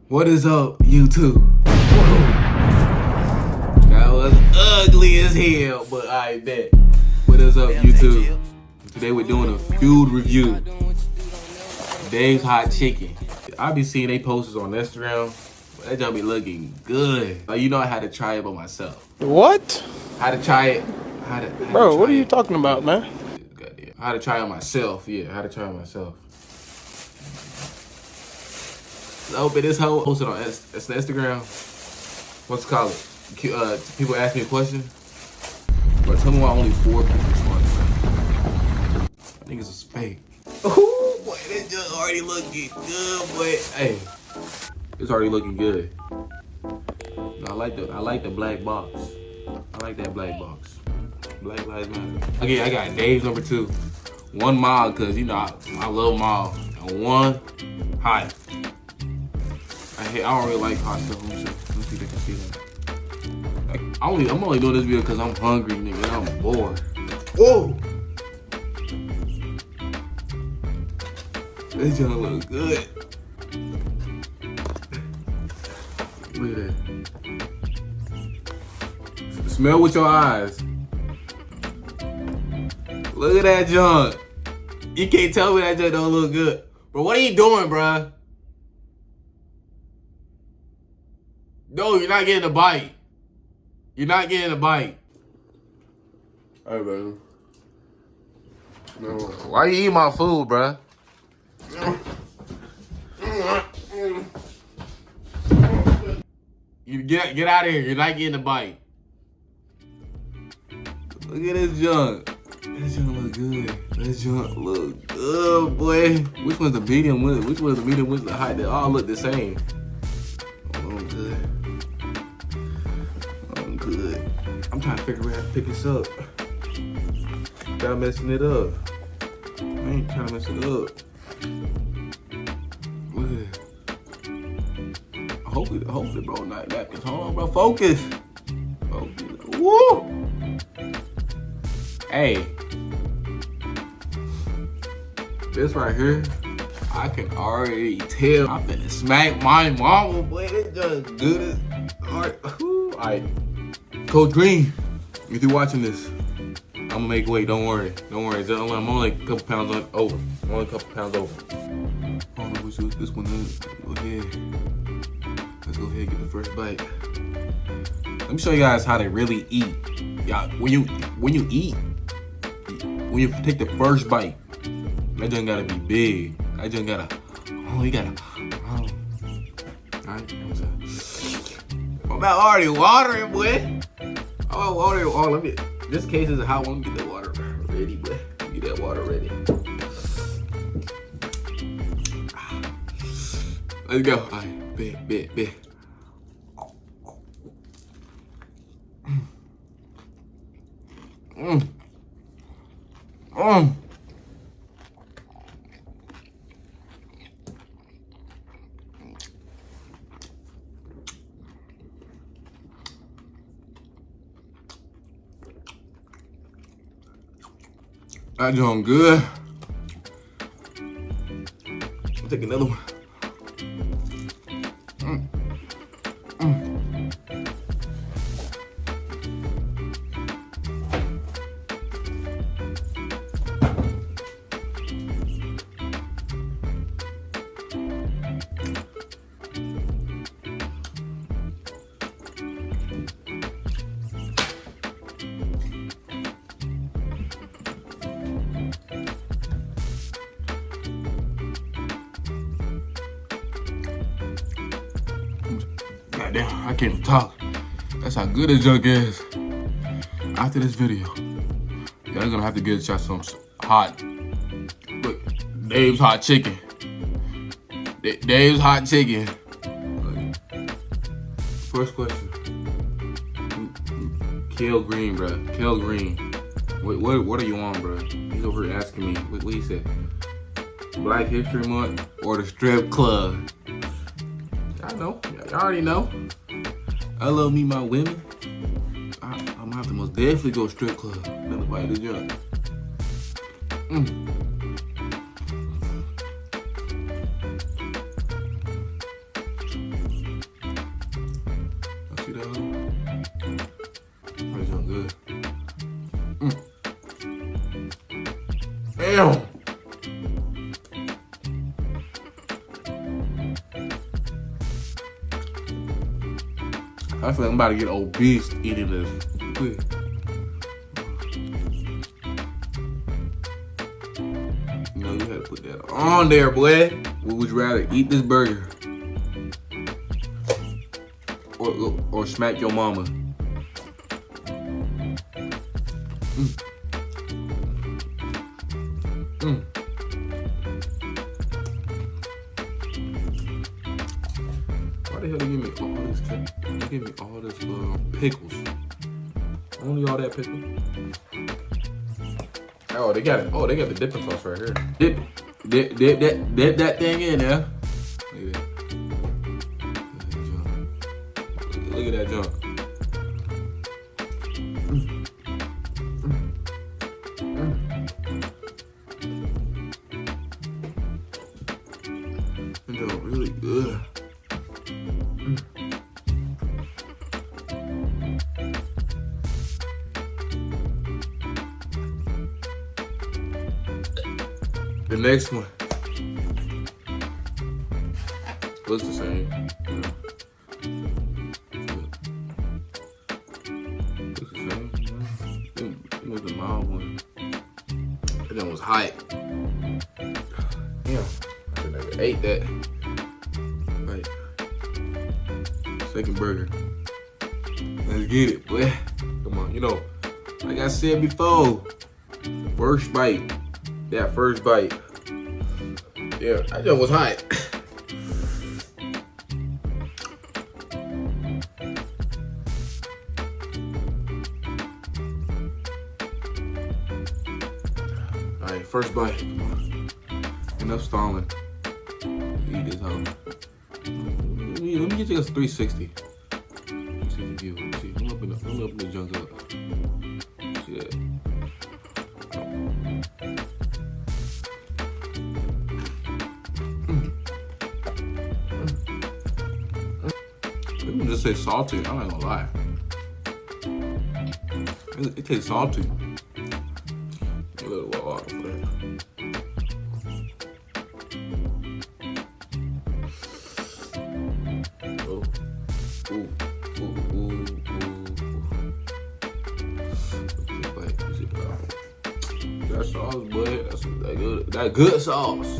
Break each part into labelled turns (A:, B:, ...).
A: What is up, YouTube? That was ugly as hell, but I bet. What is up, YouTube? Today we're doing a food review. Dave's Hot Chicken. I be seeing they posters on Instagram. But that junk be looking good. You know I had to try it by myself.
B: What?
A: How to try it?
B: Bro, what are you talking about, man?
A: Goddamn. How to try it myself? Yeah, how to try it myself. Open this whole posted on Instagram. What's it called? People ask me a question. But tell me why only 4 people responded. I think it's fake. Ooh, boy, that just already looking good, boy. Hey, it's already looking good. I like the black box. I like that black box. Black Lives Matter. Okay, I got Dave's number 2. 1 mild, cause you know I love mild, and 1 hot. I don't really like hot stuff. Let me see if they can see that. I'm only doing this video because I'm hungry, nigga. I'm bored. Whoa! This junk look good. Look at that. Smell with your eyes. Look at that junk. You can't tell me that junk don't look good. Bro, what are you doing, bruh? No, you're not getting a bite. You're not getting a bite. Hey, baby. No. Why you eating my food, bruh? You get out of here. You're not getting a bite. Look at this junk. This junk look good. This junk look good, boy. Which one's the medium? Which one's the medium? Which the hot? They all look the same. Oh, good. Good. I'm trying to figure out how to pick this up. Without messing it up. I ain't trying to mess it up. Look at it. Hopefully, bro, not napkins. Hold on, bro. Focus. Focus. Woo! Hey. This right here, I can already tell. I'm finna smack my mama, boy. This just good as. Alright. Coach Green, if you're watching this, I'm gonna make weight. Don't worry. I'm only a couple pounds over. I'm only a couple pounds over. I don't know which this one is. Go ahead. Let's go ahead and get the first bite. Let me show you guys how they really eat. Y'all, when you eat, when you take the first bite, that junk gotta be big. That junk gotta. Alright. I'm about already watering, boy. Oh, let me. This case is how I want to get the water ready, boy. Get that water ready. Let's go. All right, bet. That junk good. I'll take another one. Goddamn, I can't even talk. That's how good this junk is. After this video, y'all gonna have to get a shot some hot. Look, Dave's Hot Chicken. Dave's Hot Chicken. First question. Kale Green, bro. Kale Green. What are you on, bro? He's over here asking me. What he said? Black History Month or the strip club? Y'all know. Y'all already know. I love me my women. I'm gonna have to most definitely go strip club. Another bite of the junk. at that. That sound good. Damn. I feel like I'm about to get obese eating this. You know, you had to put that on there, boy. Would you rather eat this burger or smack your mama? Why the hell they give me all this? They give me all this pickles. Only all that pickle. Oh, they got it. Oh, they got the dipping sauce right here. Dip that thing in there. Look at that junk. That junk really good. The next one looks the same. Looks the same. It was the mild one. That one was hot. Damn, I should never ate that. Like, second burger. Let's get it, boy. Come on, you know, like I said before, first bite. That first bite. Yeah, that joint was hot. Alright, first bite. Come on. Enough stalling. Eat this hoe. Let me get you a 360. 360 view. Let me see. Let me open the junk up. See that? Just say salty. I'm not gonna lie. It tastes salty. A little water for that. Oh. Ooh. That sauce, boy. That's that good. That good sauce.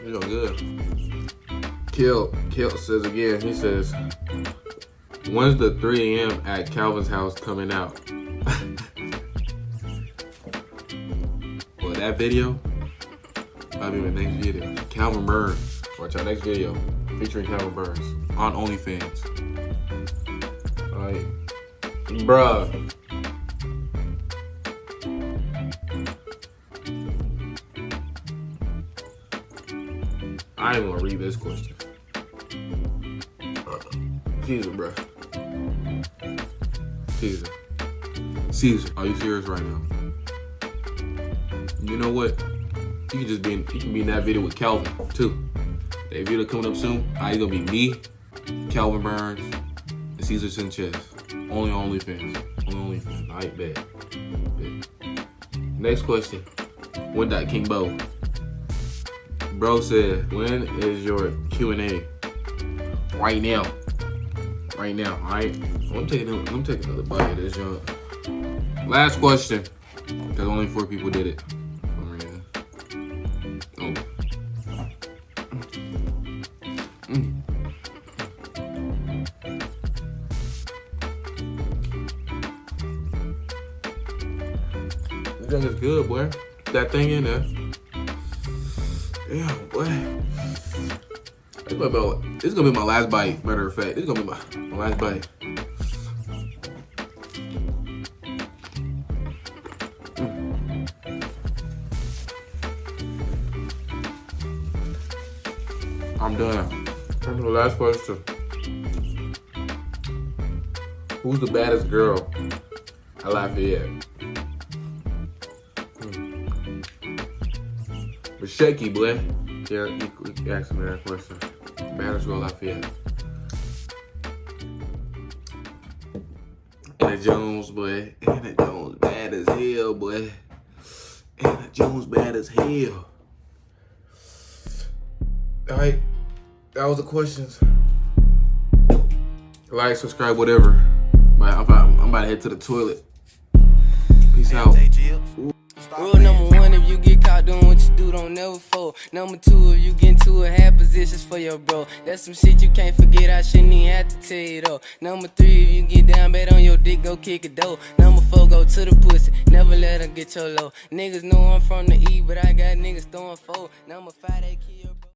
A: It's good. Kill says again, he says, when's the 3 a.m. at Calvin's house coming out? Well, that video, that'll be my next video. Calvin Burns. Watch our next video featuring Calvin Burns on OnlyFans. Alright. Bruh. I ain't gonna read this question. Caesar, bro. Caesar, are you serious right now? You know what? You can be in that video with Calvin too. That video coming up soon. It's gonna be me, Calvin Burns, and Caesar Sanchez. Only on OnlyFans. Only OnlyFans. Alright, bet. Next question. When that King Bo? Bro said, when is your Q&A? Right now. Alright? I'm taking another bite of this junk. Last question. Because only 4 people did it. Oh. This junk is good, boy. That thing in there. Damn, boy. This is gonna be my last bite, matter of fact. This is gonna be my last bite. I'm done. On to the last question. Who's the baddest girl at Lafayette? But shaky, boy. Yeah, you asked me that question. Baddest girl at Lafayette. Anna Jones, boy. Anna Jones bad as hell, boy. Anna Jones bad as hell. Alright, that was the questions. Like, subscribe, whatever. I'm about to head to the toilet. Peace out.
C: Rule number one, if you get caught doing what you do, don't never fold. Number two, if you get into a half positions for your bro, that's some shit you can't forget, I shouldn't even have to tell you though. Number three, if you get down bad on your dick, go kick a door. Number four, go to the pussy, never let her get your low. Niggas know I'm from the E, but I got niggas throwing four. Number five, they kill your bro.